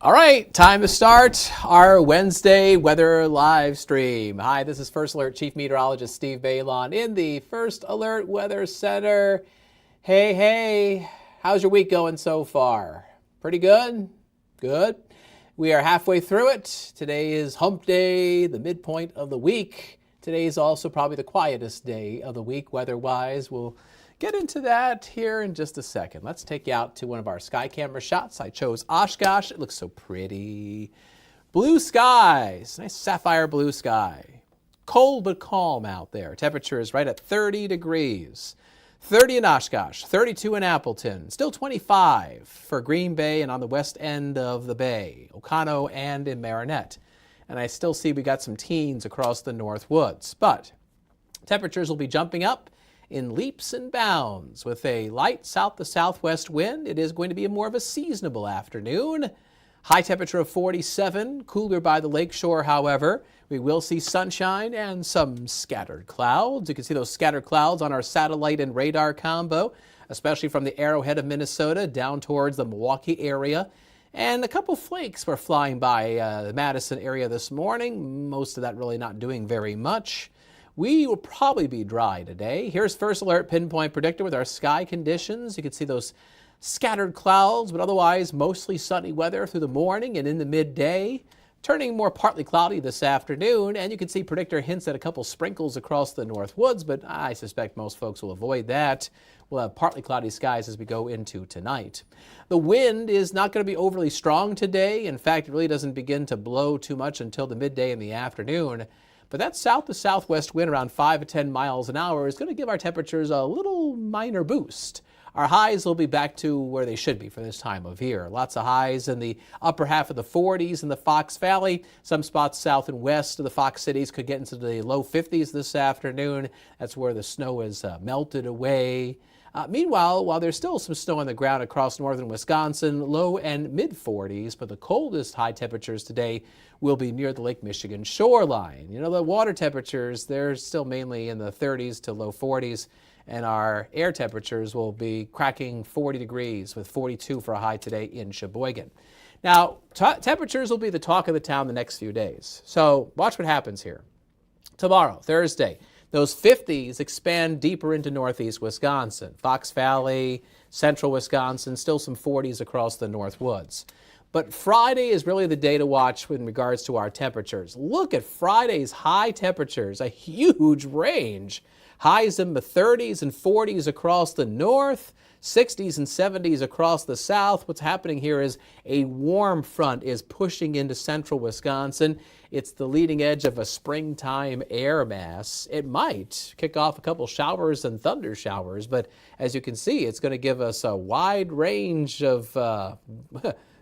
All right, time to start our Wednesday weather live stream. Hi, this is First Alert Chief Meteorologist Steve Beylon in the First Alert Weather Center. Hey, how's your week going so far? Pretty good? Good. We are halfway through it. Today is hump day, the midpoint of the week. Today is also probably the quietest day of the week weather-wise. We'll get into that here in just a second. Let's take you out to one of our sky camera shots. I chose Oshkosh. It looks so pretty. Blue skies, nice sapphire blue sky. Cold but calm out there. Temperature is right at 30 degrees. 30 in Oshkosh, 32 in Appleton, still 25 for Green Bay and on the west end of the bay, Oconto and in Marinette. And I still see we got some teens across the North Woods, but temperatures will be jumping up in leaps and bounds. With a light south to southwest wind, it is going to be more of a seasonable afternoon. High temperature of 47, cooler by the lakeshore, however. We will see sunshine and some scattered clouds. You can see those scattered clouds on our satellite and radar combo, especially from the Arrowhead of Minnesota down towards the Milwaukee area. And a couple flakes were flying by the Madison area this morning. Most of that really not doing very much. We will probably be dry today. Here's First Alert Pinpoint Predictor with our sky conditions. You can see those scattered clouds, but otherwise mostly sunny weather through the morning and in the midday. Turning more partly cloudy this afternoon, and you can see predictor hints at a couple sprinkles across the North Woods, but I suspect most folks will avoid that. We'll have partly cloudy skies as we go into tonight. The wind is not going to be overly strong today. In fact, it really doesn't begin to blow too much until the midday in the afternoon. But that south to southwest wind around 5 to 10 miles an hour is going to give our temperatures a little minor boost. Our highs will be back to where they should be for this time of year. Lots of highs in the upper half of the 40s in the Fox Valley. Some spots south and west of the Fox cities could get into the low 50s this afternoon. That's where the snow is melted away. Meanwhile, while there's still some snow on the ground across northern Wisconsin, low and mid 40s, but the coldest high temperatures today will be near the Lake Michigan shoreline. You know, the water temperatures, they're still mainly in the 30s to low 40s. And our air temperatures will be cracking 40 degrees with 42 for a high today in Sheboygan. Now, temperatures will be the talk of the town the next few days. So watch what happens here. Tomorrow, Thursday, those 50s expand deeper into northeast Wisconsin. Fox Valley, central Wisconsin, still some 40s across the North Woods. But Friday is really the day to watch in regards to our temperatures. Look at Friday's high temperatures, a huge range. Highs in the 30s and 40s across the north, 60s and 70s across the south. What's happening here is a warm front is pushing into central Wisconsin. It's the leading edge of a springtime air mass. It might kick off a couple showers and thunder showers, but as you can see, it's going to give us a wide range of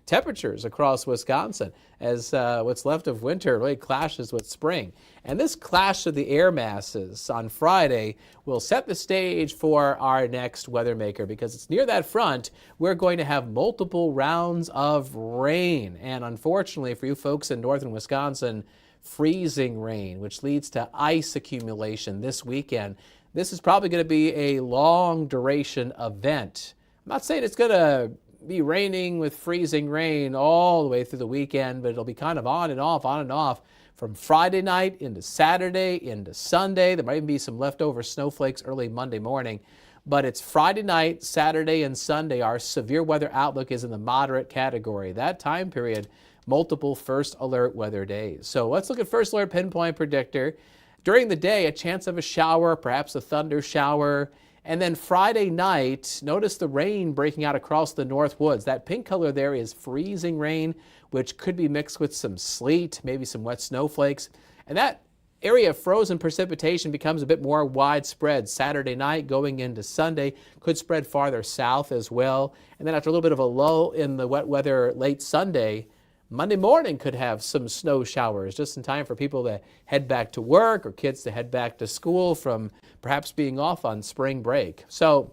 temperatures across Wisconsin as what's left of winter really clashes with spring. And this clash of the air masses on Friday will set the stage for our next weather maker because it's near that front. We're going to have multiple rounds of rain. And unfortunately for you folks in northern Wisconsin, freezing rain, which leads to ice accumulation this weekend. This is probably going to be a long duration event. I'm not saying it's going to be raining with freezing rain all the way through the weekend, but it'll be kind of on and off from Friday night into Saturday into Sunday. There might even be some leftover snowflakes early Monday morning, but it's Friday night, Saturday, and Sunday. Our severe weather outlook is in the moderate category. That time period, multiple first alert weather days. So let's look at First Alert Pinpoint Predictor. During the day, a chance of a shower, perhaps a thunder shower. And then Friday night, notice the rain breaking out across the North Woods. That pink color there is freezing rain, which could be mixed with some sleet, maybe some wet snowflakes. And that area of frozen precipitation becomes a bit more widespread Saturday night going into Sunday. Could spread farther south as well. And then after a little bit of a lull in the wet weather late Sunday, Monday morning could have some snow showers just in time for people to head back to work or kids to head back to school from perhaps being off on spring break. So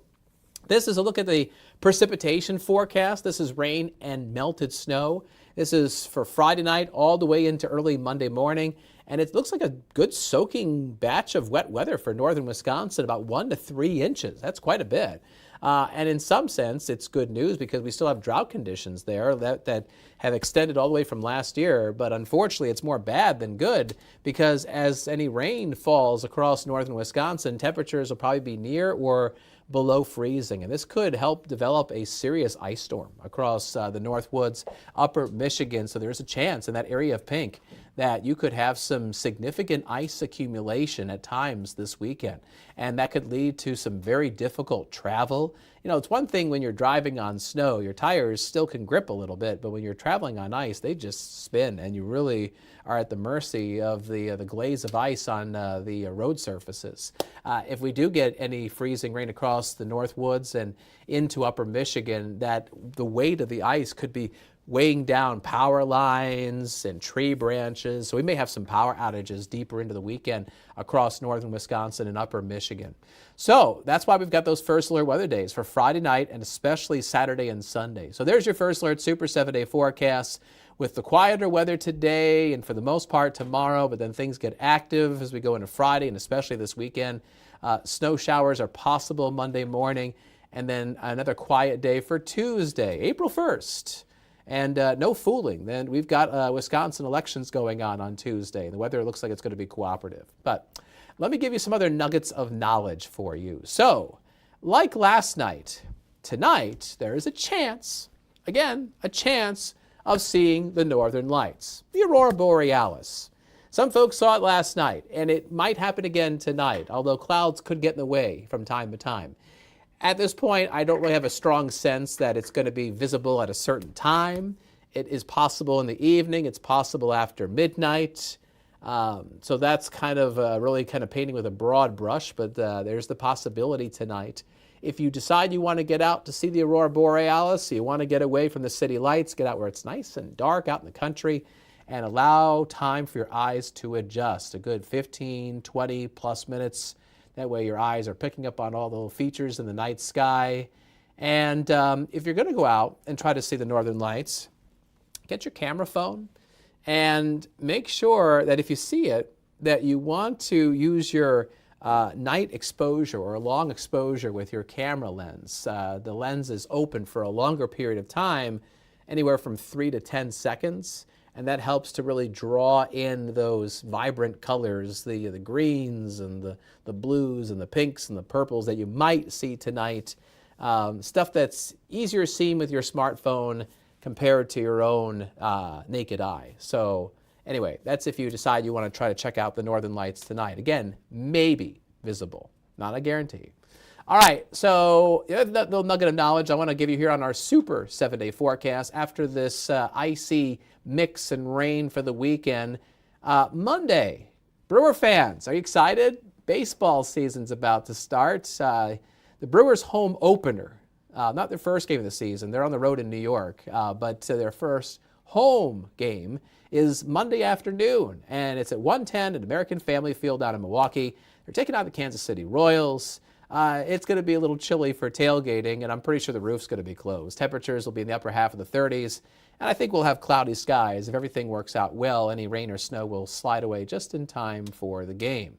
this is a look at the precipitation forecast. This is rain and melted snow. This is for Friday night all the way into early Monday morning. And it looks like a good soaking batch of wet weather for northern Wisconsin, about 1 to 3 inches. That's quite a bit. And in some sense, it's good news because we still have drought conditions there that have extended all the way from last year. But unfortunately, it's more bad than good because as any rain falls across northern Wisconsin, temperatures will probably be near or below freezing. And this could help develop a serious ice storm across the North Woods, upper Michigan. So there's a chance in that area of pink that you could have some significant ice accumulation at times this weekend. And that could lead to some very difficult travel. You know, it's one thing when you're driving on snow, your tires still can grip a little bit, but when you're traveling on ice, they just spin and you really are at the mercy of the glaze of ice on the road surfaces. If we do get any freezing rain across the North Woods and into upper Michigan, that the weight of the ice could be weighing down power lines and tree branches. So we may have some power outages deeper into the weekend across northern Wisconsin and upper Michigan. So that's why we've got those first alert weather days for Friday night and especially Saturday and Sunday. So there's your first alert super 7-day forecast with the quieter weather today and for the most part tomorrow, but then things get active as we go into Friday and especially this weekend. Snow showers are possible Monday morning and then another quiet day for Tuesday, April 1st. And no fooling. Then we've got Wisconsin elections going on Tuesday. The weather looks like it's going to be cooperative. But let me give you some other nuggets of knowledge for you. So, like last night, tonight there is a chance, again, a chance of seeing the northern lights, the aurora borealis. Some folks saw it last night, and it might happen again tonight, although clouds could get in the way from time to time. At this point, I don't really have a strong sense that it's going to be visible at a certain time. It is possible in the evening. It's possible after midnight. So that's kind of really kind of painting with a broad brush, but there's the possibility tonight. If you decide you want to get out to see the aurora borealis, you want to get away from the city lights, get out where it's nice and dark out in the country, and allow time for your eyes to adjust. A good 15, 20 plus minutes. That way your eyes are picking up on all the little features in the night sky. And if you're going to go out and try to see the northern lights, get your camera phone and make sure that if you see it, that you want to use your night exposure or long exposure with your camera lens. The lens is open for a longer period of time, anywhere from 3 to 10 seconds. And that helps to really draw in those vibrant colors, the greens and the blues and the pinks and the purples that you might see tonight. Stuff that's easier seen with your smartphone compared to your own naked eye. So anyway, that's if you decide you want to try to check out the northern lights tonight. Again, maybe visible, not a guarantee. All right, so that little nugget of knowledge I want to give you here on our super 7-day forecast after this icy mix and rain for the weekend. Monday, Brewer fans, are you excited? Baseball season's about to start. The Brewers' home opener, not their first game of the season. They're on the road in New York, but their first home game is Monday afternoon, and it's at 1:10 at American Family Field down in Milwaukee. They're taking on the Kansas City Royals. It's going to be a little chilly for tailgating, and I'm pretty sure the roof's going to be closed. Temperatures will be in the upper half of the 30s, and I think we'll have cloudy skies. If everything works out well, any rain or snow will slide away just in time for the game.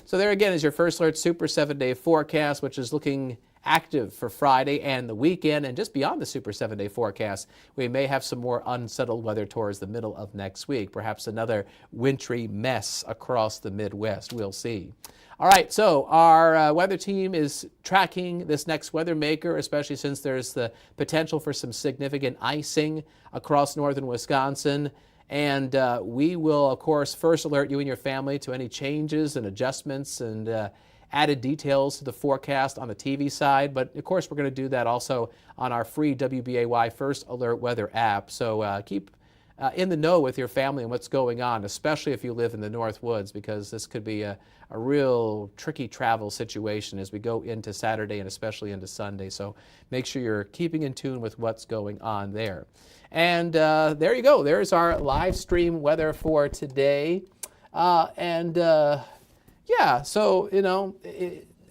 So there again is your First Alert Super 7-day forecast, which is looking active for Friday and the weekend. And just beyond the Super 7-day forecast, we may have some more unsettled weather towards the middle of next week. Perhaps another wintry mess across the Midwest. We'll see. All right, so our weather team is tracking this next weather maker, especially since there's the potential for some significant icing across northern Wisconsin. And we will, of course, first alert you and your family to any changes and adjustments and added details to the forecast on the TV side. But, of course, we're going to do that also on our free WBAY First Alert Weather app. So keep in the know with your family and what's going on, especially if you live in the North Woods, because this could be a real tricky travel situation as we go into Saturday and especially into Sunday. So make sure you're keeping in tune with what's going on there. And there you go. There's our live stream weather for today. Yeah, so, you know,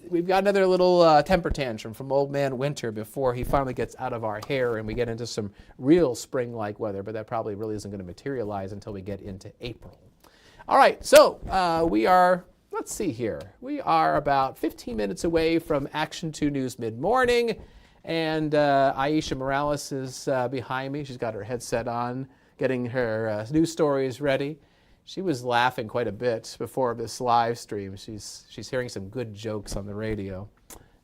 we've got another little temper tantrum from Old Man Winter before he finally gets out of our hair and we get into some real spring-like weather, but that probably really isn't going to materialize until we get into April. All right, so we are let's see here. We are about 15 minutes away from Action 2 News Mid-Morning, and Aisha Morales is behind me. She's got her headset on, getting her news stories ready. She was laughing quite a bit before this live stream. She's hearing some good jokes on the radio.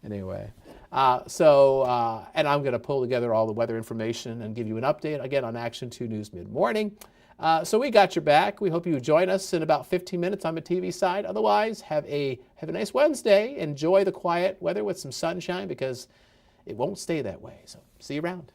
Anyway, and I'm going to pull together all the weather information and give you an update again on Action 2 News Mid-Morning. So we got your back. We hope you join us in about 15 minutes on the TV side. Otherwise, have a nice Wednesday. Enjoy the quiet weather with some sunshine because it won't stay that way. So see you around.